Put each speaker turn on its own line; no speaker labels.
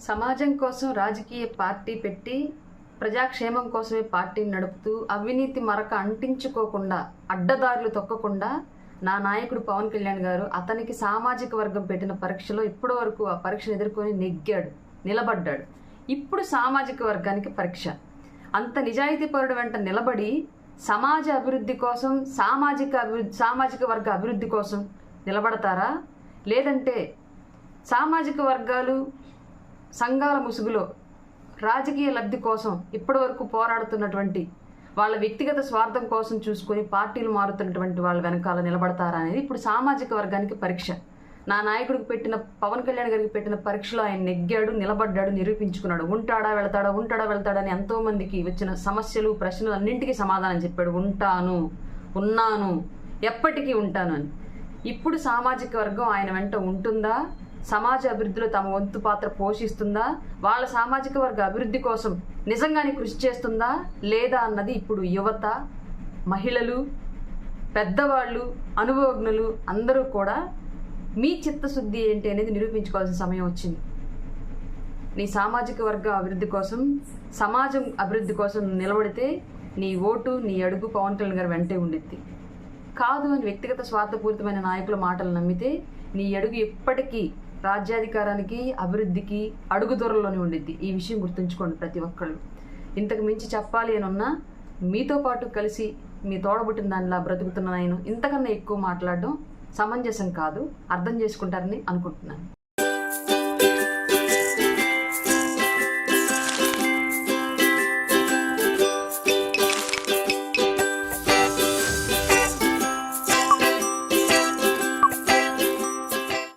సమాజం కోసం రాజకీయ పార్టీ పెట్టి ప్రజాక్షేమం కోసమే పార్టీని నడుపుతూ అవినీతి మరక అంటించుకోకుండా అడ్డదారులు తొక్కకుండా నా నాయకుడు పవన్ కళ్యాణ్ గారు అతనికి సామాజిక వర్గం పెట్టిన పరీక్షలో ఇప్పటి వరకు ఆ పరీక్షను ఎదుర్కొని నెగ్గాడు, నిలబడ్డాడు. ఇప్పుడు సామాజిక వర్గానికి పరీక్ష. అంత నిజాయితీపరుడు వెంట నిలబడి సమాజ అభివృద్ధి కోసం సామాజిక వర్గ అభివృద్ధి కోసం నిలబడతారా, లేదంటే సామాజిక వర్గాలు సంఘాల ముసుగులో రాజకీయ లబ్ధి కోసం ఇప్పటివరకు పోరాడుతున్నటువంటి వాళ్ళ వ్యక్తిగత స్వార్థం కోసం చూసుకొని పార్టీలు మారుతున్నటువంటి వాళ్ళ వెనకాల నిలబడతారా అనేది ఇప్పుడు సామాజిక వర్గానికి పరీక్ష. నా నాయకుడికి పెట్టిన, పవన్ కళ్యాణ్ గారికి పెట్టిన పరీక్షలో ఆయన నెగ్గాడు, నిలబడ్డాడు, నిరూపించుకున్నాడు. ఉంటాడా వెళ్తాడా అని ఎంతో మందికి వచ్చిన సమస్యలు, ప్రశ్నలు అన్నింటికీ సమాధానం చెప్పాడు. ఉంటాను, ఉన్నాను, ఎప్పటికీ ఉంటాను అని. ఇప్పుడు సామాజిక వర్గం ఆయన వెంట ఉంటుందా, సమాజ అభివృద్ధిలో తమ వంతు పాత్ర పోషిస్తుందా, వాళ్ళ సామాజిక వర్గ అభివృద్ధి కోసం నిజంగానే కృషి చేస్తుందా లేదా అన్నది ఇప్పుడు యువత, మహిళలు, పెద్దవాళ్ళు, అనుభవజ్ఞులు అందరూ కూడా మీ చిత్తశుద్ధి ఏంటి అనేది నిరూపించుకోవాల్సిన సమయం వచ్చింది. నీ సామాజిక వర్గ అభివృద్ధి కోసం, సమాజం అభివృద్ధి కోసం నిలబడితే నీ ఓటు, నీ అడుగు పవన్ కళ్యాణ్ గారు వెంటే ఉండిద్ది. కాదు అని వ్యక్తిగత స్వార్థపూరితమైన నాయకుల మాటలు నమ్మితే నీ అడుగు ఎప్పటికీ రాజ్యాధికారానికి, అభివృద్ధికి అడుగు దూరంలోనే ఉండిద్ది. ఈ విషయం గుర్తుంచుకోండి ప్రతి ఒక్కళ్ళు. ఇంతకు మించి చెప్పాలి అని ఉన్నా మీతో పాటు కలిసి మీ తోడబుట్టిన దానిలా బ్రతుకుతున్న నేను ఇంతకన్నా ఎక్కువ మాట్లాడడం సమంజసం కాదు. అర్థం చేసుకుంటారని అనుకుంటున్నాను.